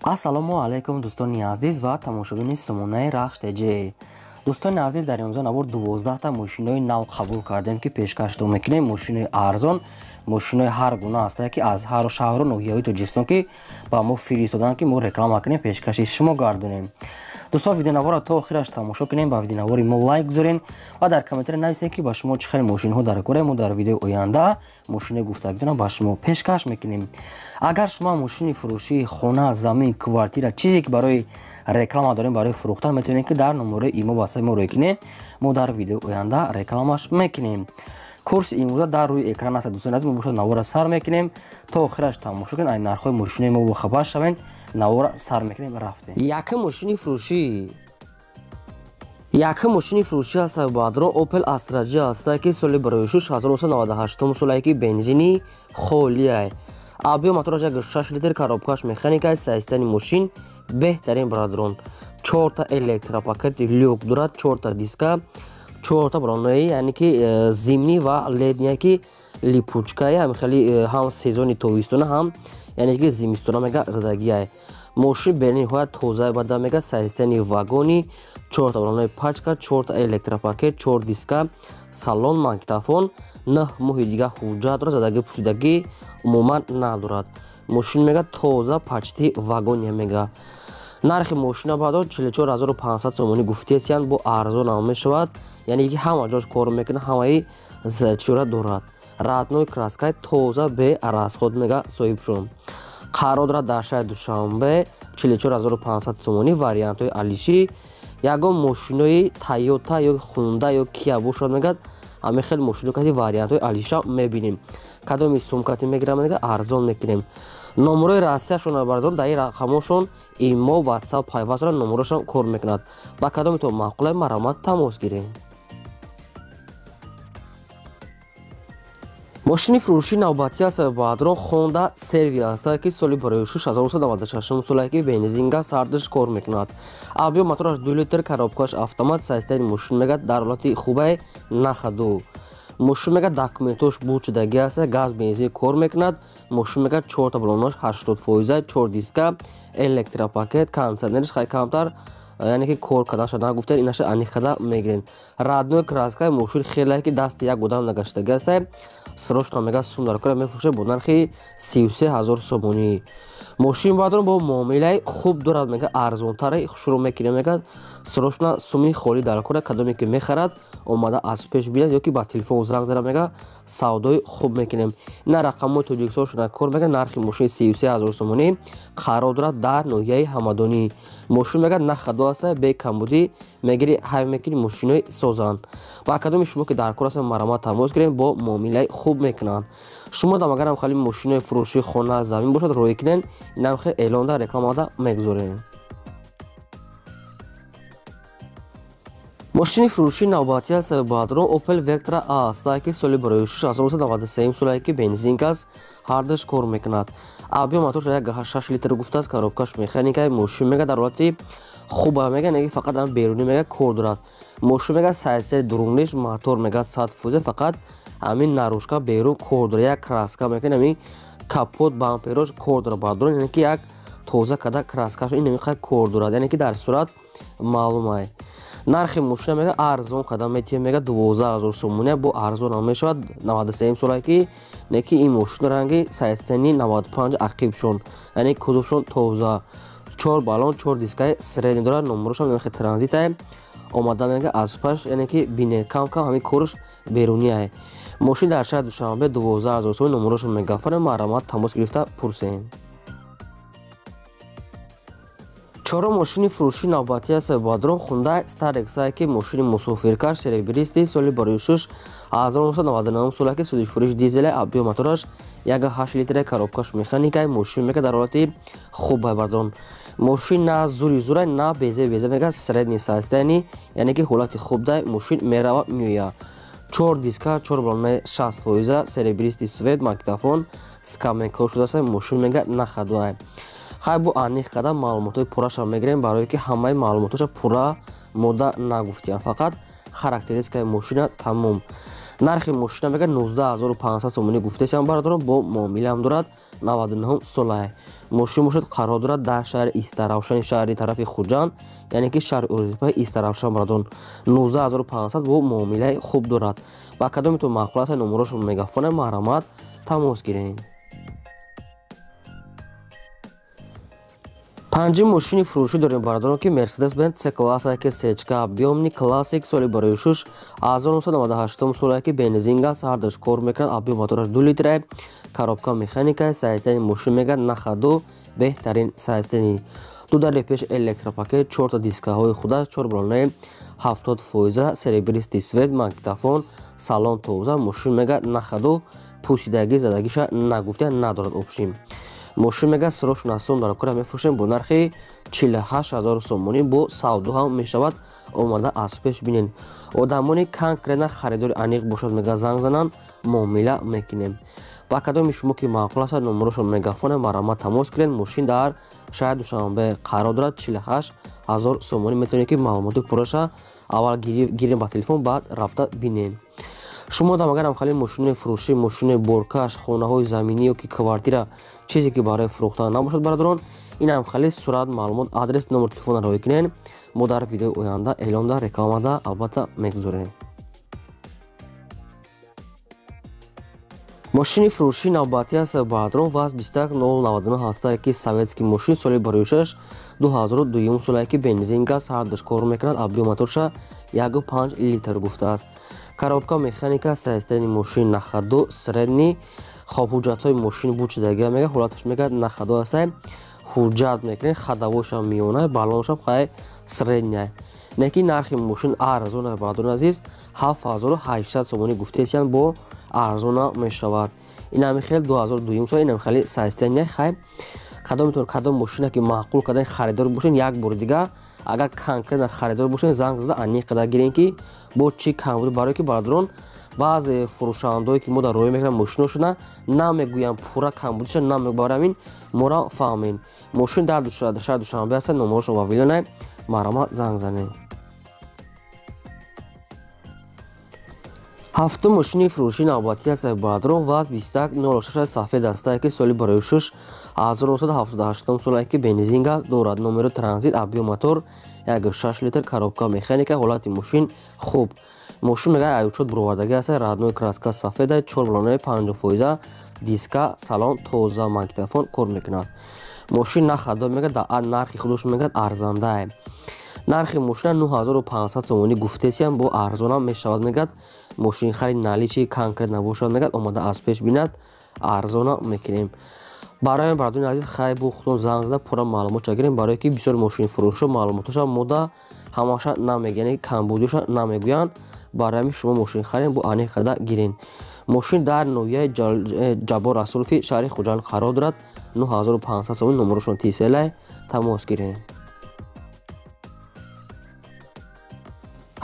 ассалому алайкум дӯстони азиз ва тамошобини Сомонаи Рахш ТЖ. дӯстони азиз, дар имрӯза навор 12та мошинои нав қабул кардем ки пешкашто мекунем. Мошинои арзон, мошинои ҳар гуна ҳастанд ки аз ҳару шаҳру ноҳияҳои Тоҷикистон ки ба мо фиристоданд ки мо реклама кунем, пешкаши шумо гардонем. дӯстон, видеонавора то охираш тамошо кунем, ба видеонавори мо лайк гузорен ва дар комментари нависед ки ба шумо чӣ хел мошинҳо дар кора. Мо дар видеои оянда мошинои гуфтагидона ба шумо пешкаш мекунем. агар шумо мошини фурӯшии хона, замин, квартира, чизе ки барои реклама дорем, барои фурӯхтан, метавонед ки дар номерои имо ба сайти мо рой кунед. мо дар видеои оянда рекламаш мекунем. курси имрӯза дар рӯи экран аст. дӯстони азиз, мо бошад навора сар мекунем то охираш тамошо кунед. ай нархҳои мошинои мо бохабар шавед. навора сар мекунем, рафтем. Якум мошини фурӯшӣ ҳаст баъдро Opel Astra J аст ки соли бароишуш 1998 солае ки бензини холия. объем мотораш 6 литр, коробкаш механика, сайстани мошин беҳтарин брадрон. 4 электропакети люк дорад, 4 диска, 4 бронаи, яъне ки зимни ва летния ки липучкае, ҳам хеле ҳам сезони тобистона, ҳам яъне ки зимистона мега задагие. мошин бениҳоят тоза бада мега, сайстани вагони, 4 бронаи пачка, 4 электропакет, 4 диска, салон, магнитофон, 9 моҳи дига ҳуҷҷат дорад, задаги пусидаги умуман надорад. мошин мега тоза пачти вагония мега. нархи мошина баъдо 44500 сомонӣ гуфтесиянд, бо арзон ам мешавад, яъне ки ҳама ҷош кор мекунад, ҳамаи чора дорад. ратнои краскаи тоза бе расход мега соҳибшон. қарор дорад дар шаҳри Душанбе 44500 сомонӣ. вариантҳои алиши ягон мошинои Toyota ё Honda ё Kia бошад мегад, ҳамин хел мошино кати вариантҳои алиша мебинем. кадоми сумкати мегирам мега, арзон мекунем. номерои расияшон бардорам, дар ин рақамошон имо, WhatsApp, пайваст дорад, номерошон кор мекунад. ба кадомитон маъқулай, маромад тамос гирем. мошини фурӯшии навбатӣ аст баъдро Honda Servi аст ки соли бароишуш 1996 солае ки бензин газ ҳардуш кор мекунад. объем мотораш 2 литр, коробкаш автомат, сайстани мошин мега дар ҳолати хубе нахаду. мошин мега документош бурчидаги аст, газ бензин кор мекунад. мошин мега 4 балонош 80%, 4 диска, электропакет, кондиционериш хай камтар, яъне ки кор карданашо нагуфтед, инаша аниқада мегирен. раднои краскаи мошин хеле ки дасти як одам нагаштаги аст. срочно мега сум дар кора мефурӯшад бо нархи 33000 сомонӣ. мошин баъдро бо муомилаи хуб дорад мега, арзонтари шурӯъ мекунем мега, срочно суми холӣ дар кора. кадоме ки мехарад омада аз пеш бинад ё ки ба телефон занг зада мега, савдои хуб мекунем. ина рақамҳои Тоҷикистон шуда кор мега. нархи мошини 33000 сомонӣ қарор дорад дар ноҳияи Ҳамадонӣ. мошин мега нахаду аст, бе камбудӣ мегири ҳай мекунӣ, мошинои созанд. ба кадоми шумо ки дар кор ҳастед, маромад тамос гирем, бо муомилаи хуб мекунанд. шумо дам агарам хали мошинои фурӯшии хона, замин бошад, рой кунед, инам хел эълонда рекламада мегузорем. мошини фурӯшии навбатӣ аст баъдро Opel Vectra аст ки соли бароишуш 1993 солае ки бензин газ ҳардуш кор мекунад. объем моторш 1.6 литр гуфтааст, коробкаш механикаи мошин мега дар ҳолати хуба мега, неги фақат ам берунӣ мега кор дорад. мошин мега сайстаи дурунгниш, мотор мега 100%, фақат ҳамин нарӯшка берун кор дорад. як краска мекунад, ҳамин капот бамперош кор дорад баъдро, яъне ки як тоза када краскаш ин намиқа кор дорад, яъне ки дар сурат маълумай. нархи мошина мега арзон када метиҳем мега 12000 сомонӣ, бо арзон ам мешавад. 93 солае ки не ки ин мошина ранги сайстани 95 ақибшон, яъне кузовшон тоза, 4 балон, 4 дискаи средни дорад. номерошам нахи транзитае омада мега аз паш, яъне ки бине кам ҳамин корш берунияе. мошин дар шаҳри Душанбе 12000 сомонӣ. номерошон мегафарем, маромад тамос гирифта пурсем. чорум мошини фурӯшии навбатӣ аст баъдро Hyundai Starex ки мошини мусофиркаш серебристи соли бароишуш 1999 солае ки судиш фурӯш дизеле, объем мотораш 1.8 литр, коробкаш механикаи мошин мега дар ҳолати хуб баъдро. мошин на зури зурай, на безе мега, средни сайстани, яъне ки ҳолати хуб дай мошин мерава меояд. 4 диска, 4 балонаи 60%, серебристи свет, магнитофон, скамейка шудааст. мошин мега нахадуай. хай бо аниқ када маълумотои пурраша мегирем, барое ки ҳамаи маълумотоша пурра мода нагуфтиянд, фақат характеристикаи мошина тамом. нархи мошина мегӯяд 19500 сомонӣ гуфтаесам бародарон, бо муомилаам дорад 99 солае. мошин бошад қарор дорад дар шаҳри Истаравшани шаҳри тарафи Хуҷанд, яъне ки шаҳри Урупаи Истаравшан бародарон 19500 бо муомилаи хуб дорад. ба кадометон маъқул аст номерошро мегафоне маҳрамат тамос гирен. панҷум мошини фурӯшӣ дорем бародарон ки Mercedes-Benz C-класса ки сечка объёмни классик соли барои шуш 1998 сола ки бензин газ ҳардаш кор мекунад. объём мотораш 2 литрае, коробка механика, сайзтани мошин мегӯяд нахаду беҳтарин сайзтани. ду дари пеш электропакет, 4 дискаҳои худа, 4 балонаи 70% серебристи свет, магнитофон, салон тоза, мошин мегӯяд нахаду пусидагӣ задагиша нагуфта надорад опшим. мошин мегӯяд сроҳшон аз сом дар кора мефурӯшем бо нархи 48000 сомонӣ, бо савдо ҳам мешавад. омада аз пеш бинен. одамони конкретна харидори аниқ бошад мегӯяд занг зананд, муомила мекунем. ба кадоми шумо ки маъқул аст номерошро мегафоне маҳрамат тамос гиред. мошин дар шаҳри Душанбе қарор дорад. 48000 сомонӣ метавонед ки маълумоти пурраша аввал гирем ба телефон, баъд рафта бинен. шумо дам агарам хали мошини фурӯшӣ, мошини боркаш, хонаҳои заминӣ ё ки квартира чизе ки барои фурӯхтан набошад бародарон, инам хали сурат, маълумот, адрес, номери телефонро роя кунед. мо дар видеои оянда эълонда, рекламада албатта мегузорем. мошини фурӯшии навбатӣ аст бародарон. ВАЗ 21099 ҳастае ки советский мошин соли барои 6 2002 солае ки бензин газ ҳардаш кор мекунад. объём моторша 1.5 литр гуфтааст. коробка механика, сайзтани мошин нахаду средни, хоб ҳуҷҷатҳои мошин бучидагия мегӯяд, ҳолаташ мегӯяд нахаду астае, ҳуҷҷат мекунед, хадавошам миёнае, балонашам хай средняе. не ки нархи мошин арзона бародарон азиз, 7800 сомонӣ гуфтаесиянд, бо арзона мешавад. инами хел 2002 сол, инами хали сайзтания хай кадом мошина ки маъқул кадан харидор бошен, як бор дига агар конкретна харидор бошен занг зада аниқ қадар гирен ки бо чӣ камбуд, барое ки бародарон баъзе фурӯшандое ки мо дар роҳ мекунам мошиношона намегӯям пурра камбудиша намебарамин, мора фаҳмен. мошин дар шаҳри Душанбе аст. номерошон ва видео маҳрамат занг занед. ҳафтум мошини фурӯшии навбатӣ аст бародарон. ВАЗ 2106 сафед астае ки соли барои шуш 1978 солае ки бензин газ дорад. номери транзит, объём мотор 1.6 литр, коробка механика, ҳолати мошин хуб. мошин мегӯяд аючот буровардагӣ аст, радной краска сафеда, 4 балонаи 50% диска, салон тоза, магнитофон кор мекунад. мошин нахадо мегӯяд, нархи худош мегӯяд арзандае. нархи мошина 9500 сомонӣ гуфтаесиянд, бо арзона мешавад мегӯяд. мошин хари наличи конкрет набошад мегӯяд, омада аз пеш бинад, арзона мекунем. барои бародарони азиз хай бо худтон занг зада пурра маълумотша гирем, барое ки бисёр мошинфурӯшо маълумоташа мода ҳамаша намегӯянд, яъне камбудиша намегӯянд. барои ҳамин шумо мошин харем бо аниқ қадар гирен. мошин дар ноҳияи ҷабор расулови шаҳри Хуҷанд қарор дорад. 9500 сомонӣ, номерошон тиселай тамос гирен.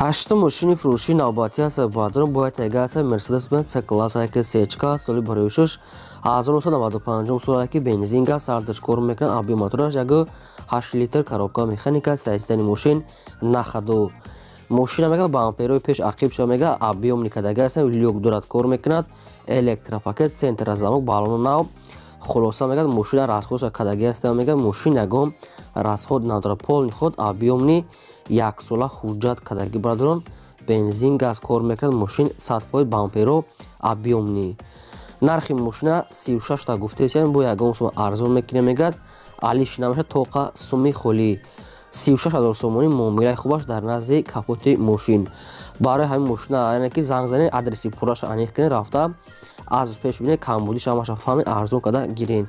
ҳаштум мошини фурӯшии навбатӣ аст бародарон. бояд тега аст Mercedes-Benz C-класса ки сечка соли барои шуш 1995 солае ки бензин газ ҳардаш кор мекунад. объём мотораш 1.8 литр, коробка механика, сайзтани мошин нахаду. мошина мегӯяд бамперои пеш ақибша мегӯяд, объёмни кадаги аст, люк дорад, кор мекунад, электропакет, центра замок, балони нав. хулоса мегӯяд мошина расходша кадаги аст, мегӯяд мошин ягон расход надорад. полни худ объёмни яксола ҳуҷҷат кадаги бародарон. бензин газ кор мекунад. мошин 100% бамперо объёмни. нархи мошина 36 та гуфтаесиянд, бо ягон сум арзон мекунем мегӯяд. алиф намеша тоқа суми холӣ 36000 сомонӣ. муомилаи хубаш дар назди капоти мошин. барои ҳамин мошина яъне ки занг занед, адреси пурраша аниқ кунед, рафта аз пеш бинед, камбудиша ҳамаша фаҳмед, арзон када гирен.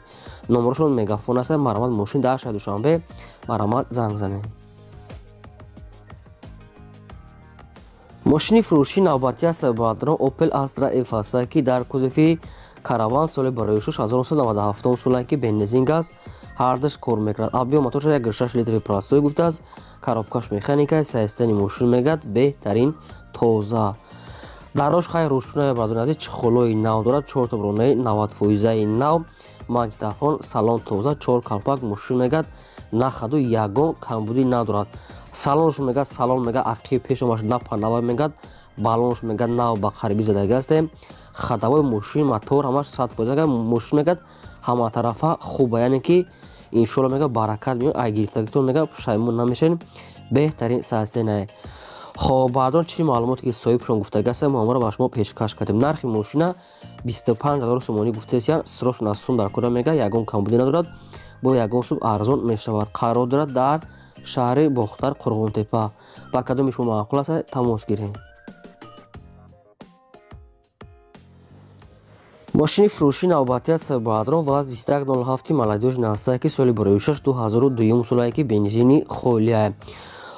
номерошон мегафон аст. маҳрамат мошин дар шаҳри Душанбе, маҳрамат занг занед. мошини фурӯшии навбатӣ аст бародарон. Opel Astra F астае ки дар кузови караван соли барои 6 1997 солае ки бензин газ ҳардаш кор мекунад. объём моторша 1.6 литри простой гуфтааст. коробкаш механика, сайзтани мошин мегӯяд беҳтарин тоза. дарош хай рӯшноя бародарон азиз, чихолои нав дорад, 4 та баронаи 90% нав, магнитофон, салон тоза, 4 калпак. мошин мегӯяд нахаду ягон камбудӣ надорад. салонш мегӯяд, салон мегӯяд ақиб пешомаш напанава мегӯяд, балонш мегад нав ба қарибӣ задаги астем. Хатавои мошин мотор ҳамаш 100% мошин мегад ҳама тарафа хуба, яъне ки иншоалло мегад баракат меёд, ай гирифтагитон мегад пушаймон намешавед. беҳтарин састенае. خب بعدا چی معلوماتی که صاحبشون گفته است ما را به شما پیشکش کردیم. نرخ ماشین 25000 سومانی گفته است. سرشون از سوم در کجا میگه یگان کمبودی ندارد، با یگان سوم ارزان میشود. قرار دارد در شهر باختر قرغون‌تپه. با کدام شما معقول است تماس گیرید. ماشین فروشی نوبتی است بعدران واز 2107 молодежь наста که سال برویشش 2002 سالی که بنزینی خولیه.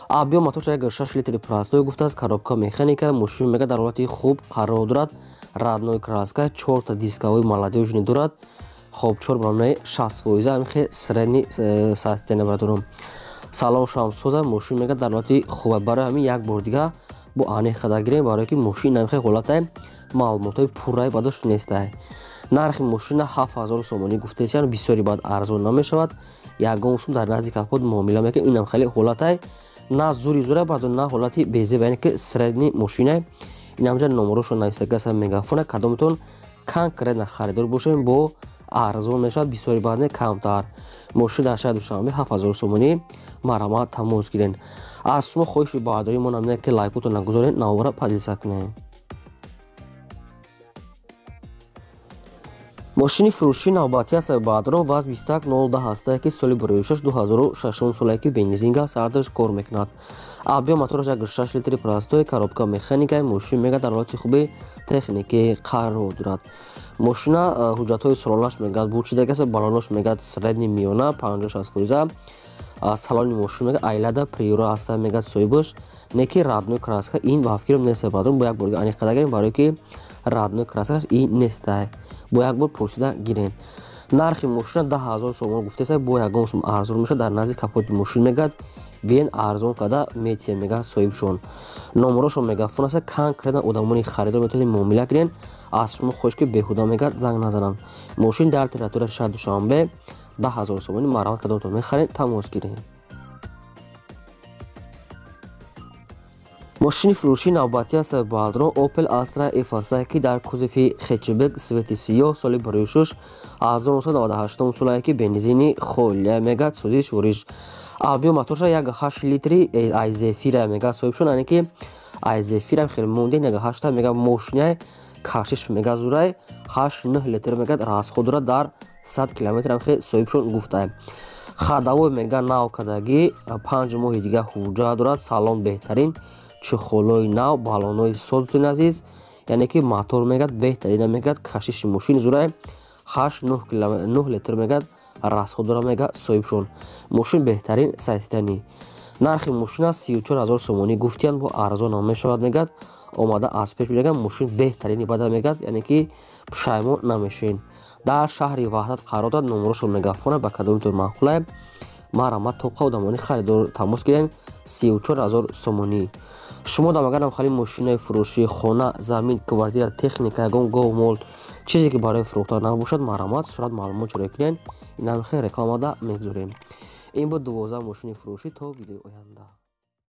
объем моторша 6 литри простой гуфта аст. коробка механика. мошин мега дар ҳолати хуб қарор дорад. радной краска, 4 та дискаҳои молодежни дорад. хоб 4 баромаи 60% амихе средни састена барадорам. салон шамсоза. мошин мега дар ҳолати хуба. барои ҳамин як бор дига бо аниқ қадар гирем, барое ки мошин амихе ҳолатае маълумотҳои пурраи бадош нестае. нархи мошина 7000 сомонӣ гуфтаистанд. бисёри баъд арзон намешавад. ягон сум дар назди капот муомила мекунем. инам хеле ҳолатае на зури зура бардо на ҳолати безеб, яъне ки средни мошинае. инамҷа номерошо навистагӣ аст мегафона. кадомтон конкретна харидор бошем бо арзон мешавад, бисёри баъд не камтар. мошин дар шаҳри душанбе 7000 сомонӣ. марҳамат тамос гирен. аз шумо хоҳиши баҳрдорӣ мо намеяд ки лайкото нагузоред, навбара падилса кунед. мошини фурӯшии навбатӣ аст баъдрон ваз 21010 ҳастае ки соли броишаш 2006 солае ки бензинга сардаш кор мекунад. объем мотораш 6 литри простой, коробка механикаи. мошин мега дар ҳолати хуби техникӣ қарор дорад. мошина ҳуҷҷатҳои солонаш мегӯяд буд шудааст. балонош мегӯяд средни миёна 50-60%. салони мошин мега айлада приора аста мегӯяд соҳибаш, не ки радной краска. ин ба фикрам нест баъдрон бо як бор аниқ қадар гирем, барое ки радной краскаш ин нестае. бо як бор пурсида гирем. нархи мошина 10000 сомон гуфтааст. бо ягон сум арзон мешавад. дар назди капоти мошин мегӯяд биен арзон када метия мега соҳибшон. номерошон мегафон аст. конкретна одамони харидор метавонед муомила кунед. аз шумо хоҳиш ки беҳуда мегӯяд занг назананд. мошин дар территорияи шаҳри душанбе 10000 сомонӣ. марҳамат кадомтон мехаред тамос гиред. мошини фурӯшии навбатӣ аст баъдрон Opel Astra F1 ки дар кузофи хетчбек свети сиёҳ соли броишаш 1998 солае ки бензини холия мегӯяд сӯзиш вориш. объем моторша 1.8 литри айзефира мега соҳибшон, яъне ки айзефира хеле монден 1.8 мега мошинаe кашиш мега зурай 8-9 литр мега расход дорад. дар 100 километр ам хе соҳибшон гуфтае. хадавои мега нав кадаги 5 моҳи дига ҳуҷҷат дорад. салон беҳтарин, чухолҳои нав, балонои содатон азиз, яъне ки мотор мегӯяд беҳтарина мегӯяд кашиши мошин зурай 8-9 литр мегӯяд расход дора мега соҳибшон. мошин беҳтарин сайстанӣ. нархи мошина 34000 сомонӣ гуфтиянд. бо арзон ам мешавад мегӯяд. омада аз пеш мегӯям мошин беҳтарини бада мегӯяд, яъне ки пушаймон намешавед. дар шаҳри ваҳдат қарор дорад. номерошон мегафона ба кадомитон маъқулае. марҳамат тоқа одамони харидор тамос гиред. 34000 сомонӣ. шумо дамагарам хали мошинаи фурӯшии хона, замин, квартира, техника, ягон гов мол чизе ки барои фурӯхтан набошад, марҳамат сурат маълумот ҷорӣ кунед. инам хе рекламада мегузорем. ин буд 12 мошини фурӯшӣ. то видеои оянда.